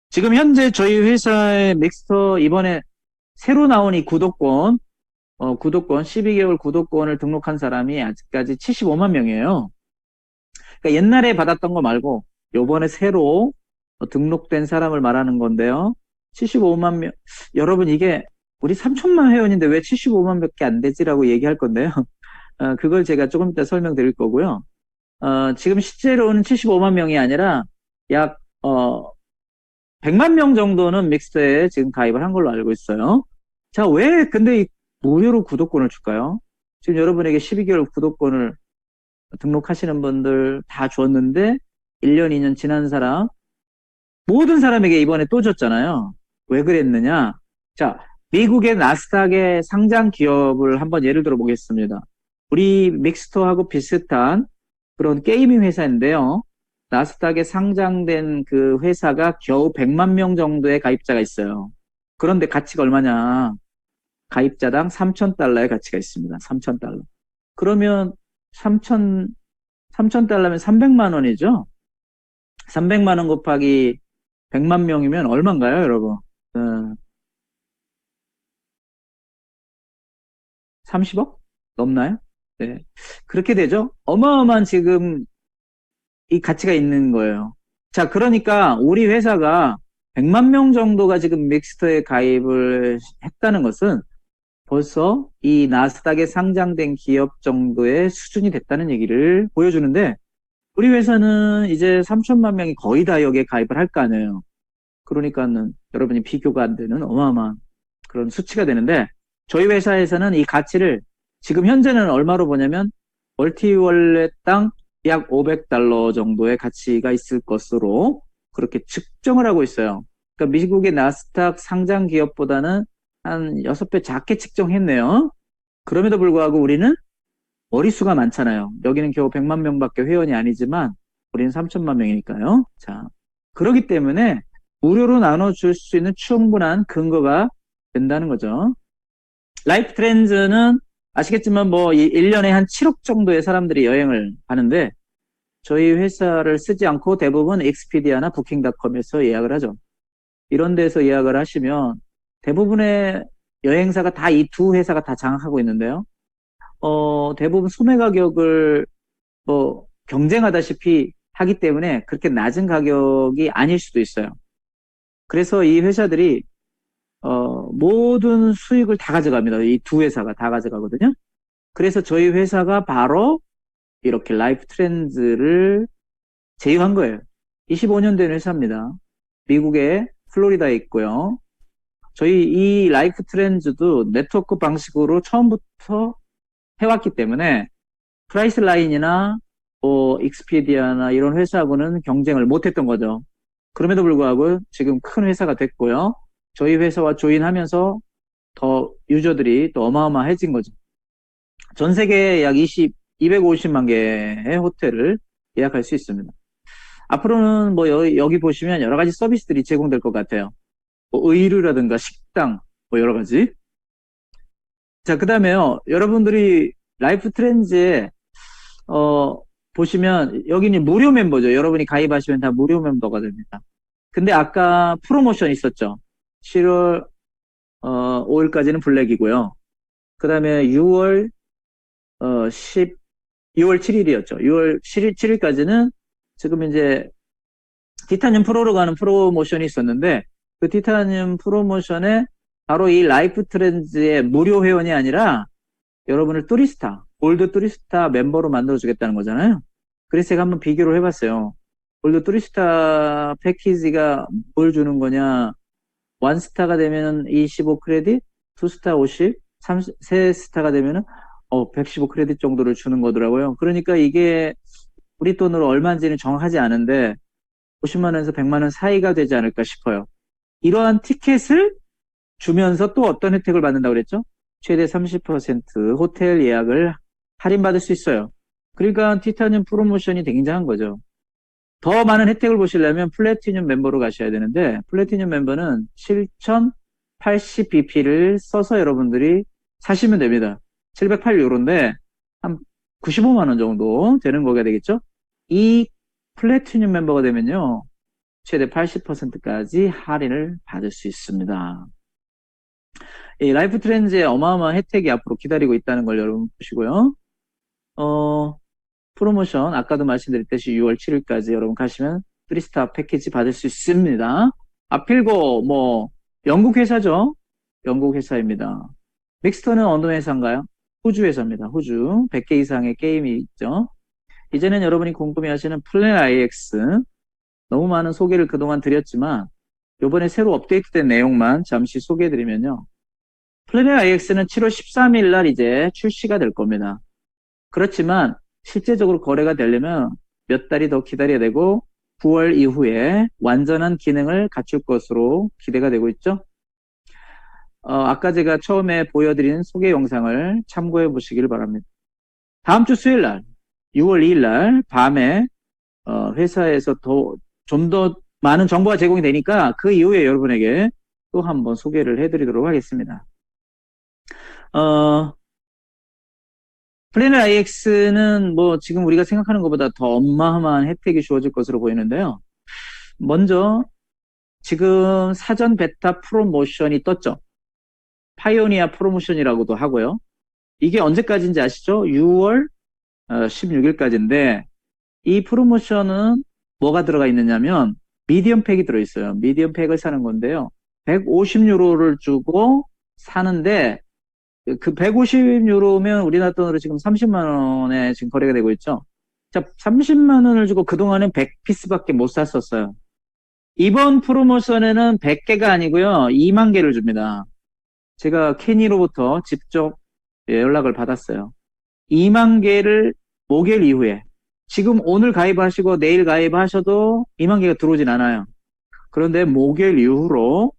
지금 현재 저희 회사의 믹스터 이번에 새로 나온 이 구독권 12개월 구독권을 등록한 사람이 아직까지 75만 명이에요. 그러니까 옛날에 받았던 거 말고 요번에 새로 등록된 사람을 말하는 건데요. 75만 명. 여러분 이게 우리 3천만 회원인데 왜 75만 밖에 안 되지라고 얘기할 건데요. 그걸 제가 조금 이따 설명드릴 거고요. 지금 실제로는 75만 명이 아니라 약, 100만 명 정도는 믹스터에 지금 가입을 한 걸로 알고 있어요. 자, 왜 근데 이 무료로 구독권을 줄까요? 지금 여러분에게 12개월 구독권을 등록하시는 분들 다 줬는데 1년, 2년 지난 사람 모든 사람에게 이번에 또 줬잖아요. 왜 그랬느냐? 자, 미국의 나스닥의 상장 기업을 한번 예를 들어 보겠습니다. 우리 믹스토하고 비슷한 그런 게이밍 회사인데요. 나스닥에 상장된 그 회사가 겨우 100만 명 정도의 가입자가 있어요. 그런데 가치가 얼마냐? 가입자당 3,000달러의 가치가 있습니다. 3,000달러. 그러면 3,000달러면 300만 원이죠? 300만 원 곱하기 100만 명이면 얼마인가요, 여러분? 30억? 넘나요? 네. 그렇게 되죠? 어마어마한 지금 이 가치가 있는 거예요. 자, 그러니까 우리 회사가 100만 명 정도가 지금 믹스터에 가입을 했다는 것은 벌써 이 나스닥에 상장된 기업 정도의 수준이 됐다는 얘기를 보여주는데 우리 회사는 이제 3천만 명이 거의 다 여기에 가입을 할 거 아니에요. 그러니까는 여러분이 비교가 안 되는 어마어마한 그런 수치가 되는데 저희 회사에서는 이 가치를 지금 현재는 얼마로 보냐면 멀티월렛당 약 500달러 정도의 가치가 있을 것으로 그렇게 측정을 하고 있어요. 그러니까 미국의 나스닥 상장 기업보다는 한 6배 작게 측정했네요. 그럼에도 불구하고 우리는 머릿수가 많잖아요. 여기는 겨우 100만 명밖에 회원이 아니지만 우리는 3천만 명이니까요. 자, 그렇기 때문에 무료로 나눠줄 수 있는 충분한 근거가 된다는 거죠. 라이프 트렌즈는 아시겠지만 뭐 1년에 한 7억 정도의 사람들이 여행을 하는데 저희 회사를 쓰지 않고 대부분 익스피디아나 부킹닷컴에서 예약을 하죠. 이런 데서 예약을 하시면 대부분의 여행사가 다 이 두 회사가 다 장악하고 있는데요. 대부분 소매 가격을 뭐 경쟁하다시피 하기 때문에 그렇게 낮은 가격이 아닐 수도 있어요. 그래서 이 회사들이 모든 수익을 다 가져갑니다. 이 두 회사가 다 가져가거든요. 그래서 저희 회사가 바로 이렇게 라이프 트렌즈를 제휴한 거예요. 25년 된 회사입니다. 미국의 플로리다에 있고요. 저희 이 라이프 트렌즈도 네트워크 방식으로 처음부터 해왔기 때문에 프라이스 라인이나 뭐 익스피디아나 이런 회사하고는 경쟁을 못했던 거죠. 그럼에도 불구하고 지금 큰 회사가 됐고요. 저희 회사와 조인하면서 더 유저들이 또 어마어마해진 거죠. 전 세계에 약 250만 개의 호텔을 예약할 수 있습니다. 앞으로는 뭐 여기 보시면 여러 가지 서비스들이 제공될 것 같아요. 뭐 의류라든가 식당, 뭐 여러 가지. 자, 그 다음에요. 여러분들이 라이프 트렌즈에, 보시면 여기는 무료 멤버죠. 여러분이 가입하시면 다 무료 멤버가 됩니다. 근데 아까 프로모션 있었죠. 7월 5일까지는 블랙이고요. 그 다음에 6월 7일이었죠. 6월 7일까지는 지금 이제 티타늄 프로로 가는 프로모션이 있었는데 그 티타늄 프로모션에 바로 이 라이프 트렌즈의 무료 회원이 아니라 여러분을 뚜리스타, 골드 뚜리스타 멤버로 만들어주겠다는 거잖아요. 그래서 제가 한번 비교를 해봤어요. 골드 뚜리스타 패키지가 뭘 주는 거냐. 원스타가 되면 25 크레딧, 투스타 50, 3스타가 되면은 115 크레딧 정도를 주는 거더라고요. 그러니까 이게 우리 돈으로 얼마인지는 정확하지 않은데 50만 원에서 100만 원 사이가 되지 않을까 싶어요. 이러한 티켓을 주면서 또 어떤 혜택을 받는다고 그랬죠? 최대 30% 호텔 예약을 할인받을 수 있어요. 그러니까 티타늄 프로모션이 굉장한 거죠. 더 많은 혜택을 보시려면 플래티늄 멤버로 가셔야 되는데 플래티늄 멤버는 7080bp를 써서 여러분들이 사시면 됩니다. 708유로인데 한 95만 원 정도 되는 거가 되겠죠? 이 플래티늄 멤버가 되면요. 최대 80%까지 할인을 받을 수 있습니다. 이 라이프 트렌즈의 어마어마한 혜택이 앞으로 기다리고 있다는 걸 여러분 보시고요. 프로모션 아까도 말씀드렸듯이 6월 7일까지 여러분 가시면 3스타 패키지 받을 수 있습니다. 아필고 뭐 영국 회사죠. 영국 회사입니다. 믹스터는 어느 회사인가요? 호주 회사입니다. 호주. 100개 이상의 게임이 있죠. 이제는 여러분이 궁금해하시는 플랜 IX. 너무 많은 소개를 그동안 드렸지만 이번에 새로 업데이트된 내용만 잠시 소개해드리면요. 플래닛 IX는 7월 13일 날 이제 출시가 될 겁니다. 그렇지만 실제적으로 거래가 되려면 몇 달이 더 기다려야 되고 9월 이후에 완전한 기능을 갖출 것으로 기대가 되고 있죠. 아까 제가 처음에 보여드린 소개 영상을 참고해 보시길 바랍니다. 다음 주 수요일 날 6월 2일 날 밤에 회사에서 좀 더 많은 정보가 제공이 되니까 그 이후에 여러분에게 또 한번 소개를 해드리도록 하겠습니다. 플래닛 IX는 뭐 지금 우리가 생각하는 것보다 더 어마어마한 혜택이 주어질 것으로 보이는데요. 먼저 지금 사전 베타 프로모션이 떴죠. 파이오니아 프로모션이라고도 하고요. 이게 언제까지인지 아시죠? 6월 16일까지인데 이 프로모션은 뭐가 들어가 있느냐면 미디엄 팩이 들어있어요. 미디엄 팩을 사는 건데요. 150유로를 주고 사는데 그 150유로면 우리나라 돈으로 지금 30만 원에 지금 거래가 되고 있죠. 자, 30만 원을 주고 그동안은 100피스밖에 못 샀었어요. 이번 프로모션에는 100개가 아니고요. 2만 개를 줍니다. 제가 케니로부터 직접 연락을 받았어요. 2만 개를 목요일 이후에 지금 오늘 가입하시고 내일 가입하셔도 2만 개가 들어오진 않아요. 그런데 목요일 이후로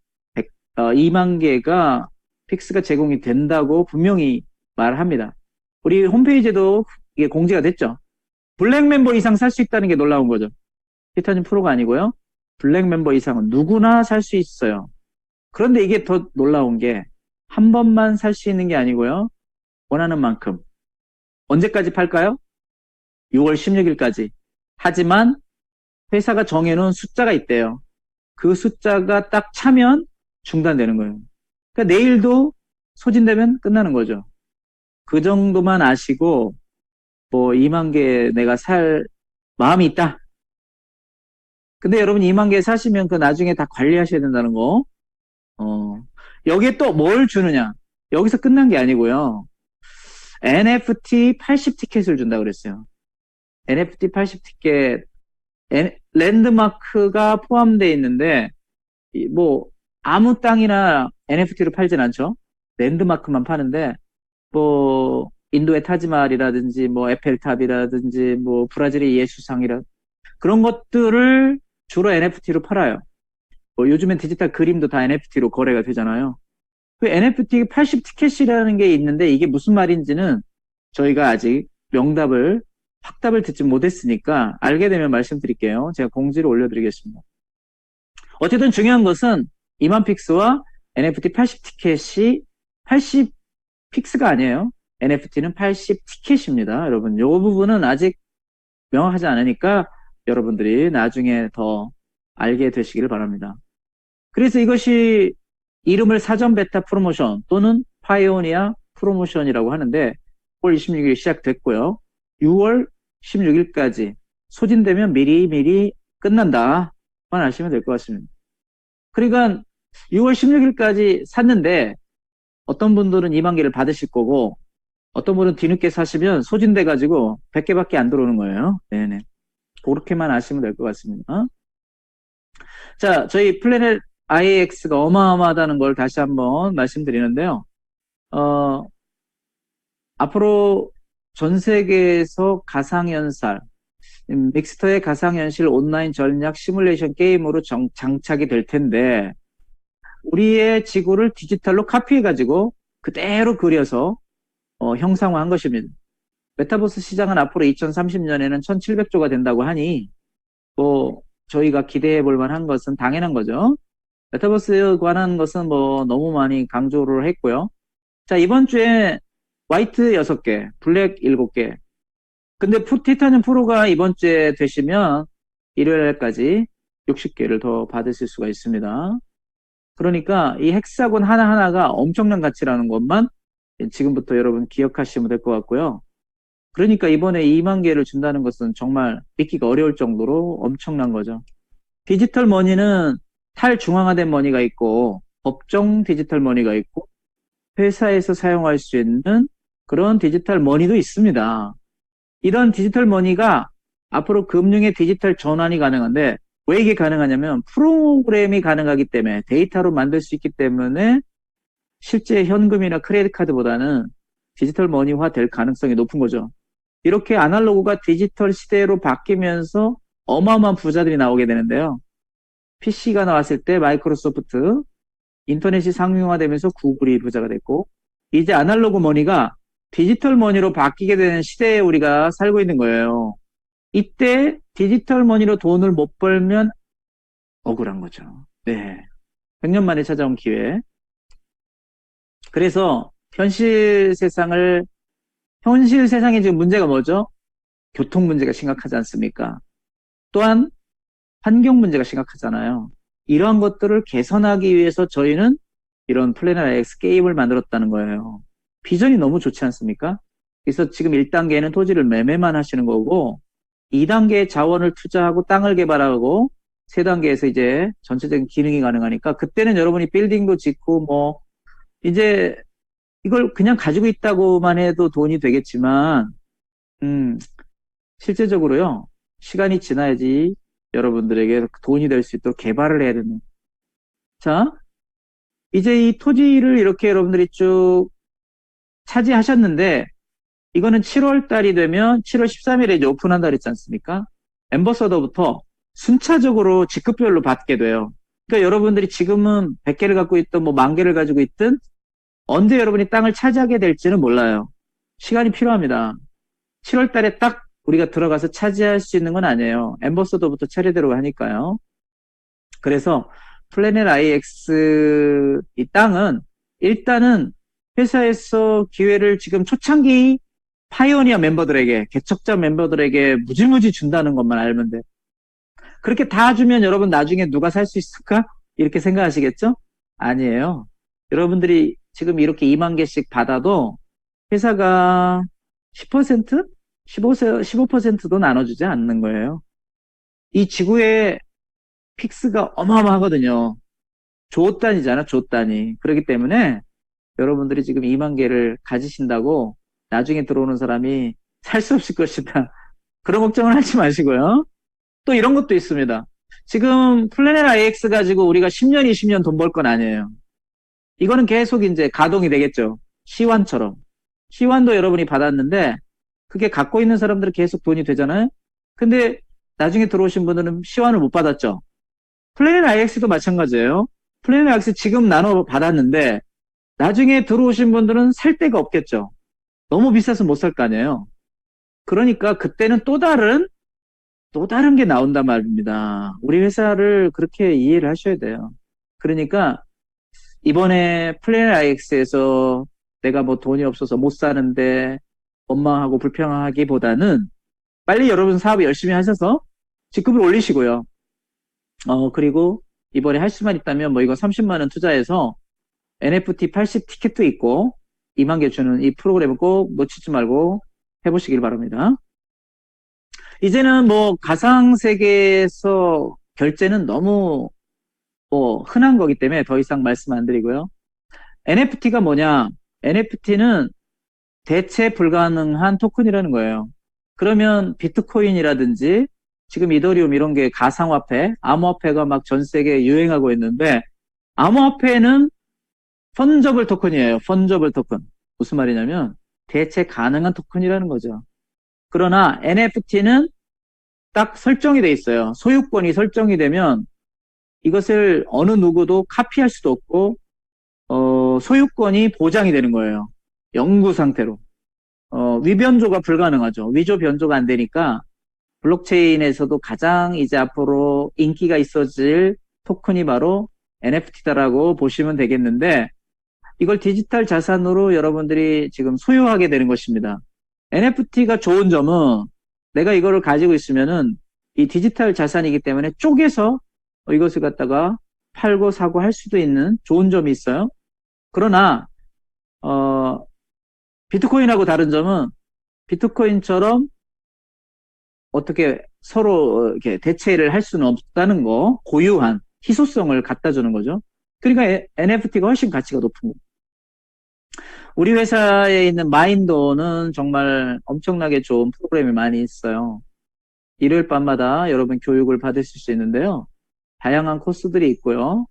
2만 개가 픽스가 제공이 된다고 분명히 말합니다. 우리 홈페이지에도 이게 공지가 됐죠. 블랙 멤버 이상 살 수 있다는 게 놀라운 거죠. 티타늄 프로가 아니고요. 블랙 멤버 이상은 누구나 살 수 있어요. 그런데 이게 더 놀라운 게 한 번만 살 수 있는 게 아니고요. 원하는 만큼. 언제까지 팔까요? 6월 16일까지. 하지만 회사가 정해놓은 숫자가 있대요. 그 숫자가 딱 차면 중단되는 거예요. 그러니까 내일도 소진되면 끝나는 거죠. 그 정도만 아시고 뭐 2만 개 내가 살 마음이 있다. 근데 여러분 2만 개 사시면 그 나중에 다 관리하셔야 된다는 거. 여기에 또 뭘 주느냐. 여기서 끝난 게 아니고요. NFT 80티켓을 준다고 그랬어요. NFT 80티켓 랜드마크가 포함되어 있는데 뭐 아무 땅이나 NFT로 팔진 않죠. 랜드마크만 파는데 뭐 인도의 타지마할이라든지 뭐 에펠탑이라든지 뭐 브라질의 예수상이라 그런 것들을 주로 NFT로 팔아요. 뭐 요즘엔 디지털 그림도 다 NFT로 거래가 되잖아요. 그 NFT 80티켓이라는 게 있는데 이게 무슨 말인지는 저희가 아직 명답을 확답을 듣지 못했으니까 알게 되면 말씀드릴게요. 제가 공지를 올려드리겠습니다. 어쨌든 중요한 것은 2만 픽스와 NFT 80티켓이 80픽스가 아니에요. NFT는 80티켓입니다. 여러분, 이 부분은 아직 명확하지 않으니까 여러분들이 나중에 더 알게 되시기를 바랍니다. 그래서 이것이 이름을 사전 베타 프로모션 또는 파이오니아 프로모션이라고 하는데 9월 26일 시작됐고요. 6월 16일까지 소진되면 미리 끝난다만 아시면 될 것 같습니다. 그러니까 6월 16일까지 샀는데 어떤 분들은 2만 개를 받으실 거고 어떤 분은 뒤늦게 사시면 소진돼 가지고 100개밖에 안 들어오는 거예요. 네네. 그렇게만 아시면 될 것 같습니다. 자, 저희 플래닛 IX가 어마어마하다는 걸 다시 한번 말씀드리는데요. 앞으로 전 세계에서 가상현실, 믹스터의 가상현실 온라인 전략 시뮬레이션 게임으로 장착이 될 텐데 우리의 지구를 디지털로 카피해가지고 그대로 그려서 형상화한 것입니다. 메타버스 시장은 앞으로 2030년에는 1700조가 된다고 하니 뭐 저희가 기대해 볼 만한 것은 당연한 거죠. 메타버스에 관한 것은 뭐 너무 많이 강조를 했고요. 자, 이번 주에 화이트 6개, 블랙 7개. 근데 티타늄 프로가 이번 주에 되시면 일요일까지 60개를 더 받으실 수가 있습니다. 그러니까 이 헥사곤 하나하나가 엄청난 가치라는 것만 지금부터 여러분 기억하시면 될 것 같고요. 그러니까 이번에 2만 개를 준다는 것은 정말 믿기가 어려울 정도로 엄청난 거죠. 디지털 머니는 탈중앙화된 머니가 있고 법정 디지털 머니가 있고 회사에서 사용할 수 있는 그런 디지털 머니도 있습니다. 이런 디지털 머니가 앞으로 금융의 디지털 전환이 가능한데 왜 이게 가능하냐면 프로그램이 가능하기 때문에 데이터로 만들 수 있기 때문에 실제 현금이나 크레딧 카드보다는 디지털 머니화 될 가능성이 높은 거죠. 이렇게 아날로그가 디지털 시대로 바뀌면서 어마어마한 부자들이 나오게 되는데요. PC가 나왔을 때 마이크로소프트, 인터넷이 상용화되면서 구글이 부자가 됐고, 이제 아날로그 머니가 디지털 머니로 바뀌게 되는 시대에 우리가 살고 있는 거예요. 이때 디지털 머니로 돈을 못 벌면 억울한 거죠. 네. 100년 만에 찾아온 기회. 그래서 현실 세상에 지금 문제가 뭐죠? 교통 문제가 심각하지 않습니까? 또한 환경 문제가 심각하잖아요. 이러한 것들을 개선하기 위해서 저희는 이런 플래닛 X 게임을 만들었다는 거예요. 비전이 너무 좋지 않습니까? 그래서 지금 1단계는 토지를 매매만 하시는 거고 2단계에 자원을 투자하고 땅을 개발하고 3단계에서 이제 전체적인 기능이 가능하니까 그때는 여러분이 빌딩도 짓고 뭐 이제 이걸 그냥 가지고 있다고만 해도 돈이 되겠지만 실제적으로요. 시간이 지나야지 여러분들에게 돈이 될 수 있도록 개발을 해야 되는. 자, 이제 이 토지를 이렇게 여러분들이 쭉 차지하셨는데 이거는 7월 달이 되면 7월 13일에 이제 오픈한다 그랬지 않습니까? 엠버서더부터 순차적으로 직급별로 받게 돼요. 그러니까 여러분들이 지금은 100개를 갖고 있든 뭐 10,000개를 가지고 있든 언제 여러분이 땅을 차지하게 될지는 몰라요. 시간이 필요합니다. 7월 달에 딱 우리가 들어가서 차지할 수 있는 건 아니에요. 엠버서더부터 차례대로 하니까요. 그래서 플래닛 IX 이 땅은 일단은 회사에서 기회를 지금 초창기 파이오니어 멤버들에게, 개척자 멤버들에게 무지무지 준다는 것만 알면 돼. 그렇게 다 주면 여러분 나중에 누가 살 수 있을까? 이렇게 생각하시겠죠? 아니에요. 여러분들이 지금 이렇게 2만 개씩 받아도 회사가 10%? 15%도 나눠주지 않는 거예요. 이 지구의 픽스가 어마어마하거든요. 조 단위잖아, 조 단위. 그렇기 때문에 여러분들이 지금 2만 개를 가지신다고 나중에 들어오는 사람이 살 수 없을 것이다. 그런 걱정을 하지 마시고요. 또 이런 것도 있습니다. 지금 플래닛 IX 가지고 우리가 10년, 20년 돈 벌 건 아니에요. 이거는 계속 이제 가동이 되겠죠. 시환처럼. 시환도 여러분이 받았는데 그게 갖고 있는 사람들은 계속 돈이 되잖아요. 근데 나중에 들어오신 분들은 시환을 못 받았죠. 플래닛 IX도 마찬가지예요. 플래닛 IX 지금 나눠 받았는데 나중에 들어오신 분들은 살 데가 없겠죠. 너무 비싸서 못 살 거 아니에요. 그러니까 그때는 또 다른 게 나온단 말입니다. 우리 회사를 그렇게 이해를 하셔야 돼요. 그러니까 이번에 플래닛 IX에서 내가 뭐 돈이 없어서 못 사는데 원망하고 불평하기보다는 빨리 여러분 사업 열심히 하셔서 직급을 올리시고요. 그리고 이번에 할 수만 있다면 뭐 이거 30만 원 투자해서 NFT 80 티켓도 있고 2만 개 주는 이 프로그램을 꼭 놓치지 말고 해보시길 바랍니다. 이제는 뭐 가상세계에서 결제는 너무 뭐 흔한 거기 때문에 더 이상 말씀 안 드리고요. NFT가 뭐냐? NFT는 대체 불가능한 토큰이라는 거예요. 그러면 비트코인이라든지 지금 이더리움 이런 게 가상화폐, 암호화폐가 막 전 세계에 유행하고 있는데 암호화폐는 펀저블 토큰이에요. 펀저블 토큰. 무슨 말이냐면 대체 가능한 토큰이라는 거죠. 그러나 NFT는 딱 설정이 돼 있어요. 소유권이 설정이 되면 이것을 어느 누구도 카피할 수도 없고 소유권이 보장이 되는 거예요. 영구 상태로. 위변조가 불가능하죠. 위조 변조가 안 되니까 블록체인에서도 가장 이제 앞으로 인기가 있어질 토큰이 바로 NFT다라고 보시면 되겠는데 이걸 디지털 자산으로 여러분들이 지금 소유하게 되는 것입니다. NFT가 좋은 점은 내가 이거를 가지고 있으면은 이 디지털 자산이기 때문에 쪼개서 이것을 갖다가 팔고 사고 할 수도 있는 좋은 점이 있어요. 그러나 비트코인하고 다른 점은 비트코인처럼 어떻게 서로 이렇게 대체를 할 수는 없다는 거, 고유한 희소성을 갖다 주는 거죠. 그러니까 NFT가 훨씬 가치가 높은 거예요. 우리 회사에 있는 마인도는 정말 엄청나게 좋은 프로그램이 많이 있어요. 일요일 밤마다 여러분 교육을 받으실 수 있는데요. 다양한 코스들이 있고요.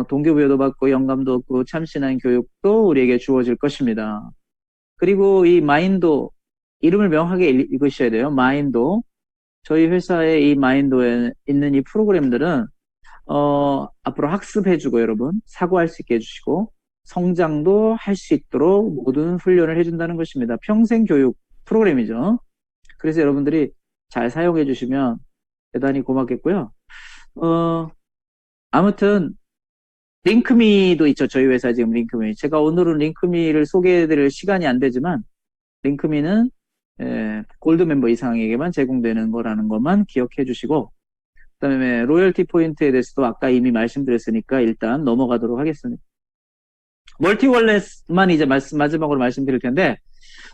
동기부여도 받고 영감도 얻고 참신한 교육도 우리에게 주어질 것입니다. 그리고 이 마인도, 이름을 명확하게 읽으셔야 돼요. 마인도. 저희 회사의 이 마인도에 있는 이 프로그램들은, 앞으로 학습해주고 여러분, 사고할 수 있게 해주시고, 성장도 할 수 있도록 모든 훈련을 해준다는 것입니다. 평생 교육 프로그램이죠. 그래서 여러분들이 잘 사용해 주시면 대단히 고맙겠고요. 아무튼, 링크미도 있죠. 저희 회사 지금 링크미. 제가 오늘은 링크미를 소개해드릴 시간이 안 되지만, 링크미는 골드 멤버 이상에게만 제공되는 거라는 것만 기억해 주시고, 그다음에 로열티 포인트에 대해서도 아까 이미 말씀드렸으니까 일단 넘어가도록 하겠습니다. 멀티월렛만 이제 마지막으로 말씀드릴 텐데,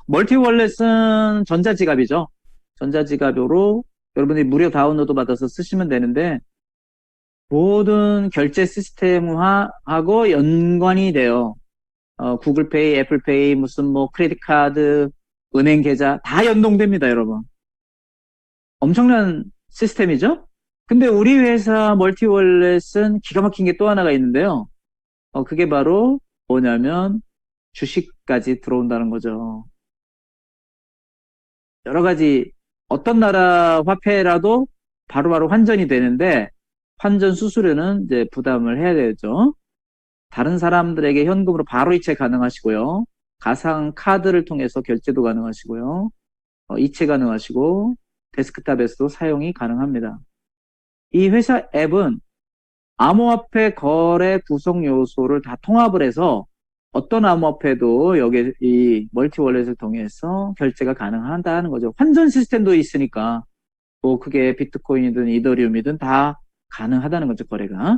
멀티월렛은 전자지갑이죠. 전자지갑으로 여러분이 무료 다운로드 받아서 쓰시면 되는데, 모든 결제 시스템하고 연관이 돼요. 구글페이, 애플페이, 무슨 뭐 크레딧 카드, 은행 계좌 다 연동됩니다, 여러분. 엄청난 시스템이죠? 근데 우리 회사 멀티월렛은 기가 막힌 게 또 하나가 있는데요. 그게 바로 뭐냐면 주식까지 들어온다는 거죠. 여러 가지 어떤 나라 화폐라도 바로바로 환전이 되는데 환전 수수료는 이제 부담을 해야 되죠. 다른 사람들에게 현금으로 바로 이체 가능하시고요. 가상 카드를 통해서 결제도 가능하시고요. 이체 가능하시고 데스크탑에서도 사용이 가능합니다. 이 회사 앱은 암호화폐 거래 구성 요소를 다 통합을 해서 어떤 암호화폐도 여기 이 멀티월렛을 통해서 결제가 가능하다는 거죠. 환전 시스템도 있으니까 뭐 그게 비트코인이든 이더리움이든 다 가능하다는 거죠, 거래가.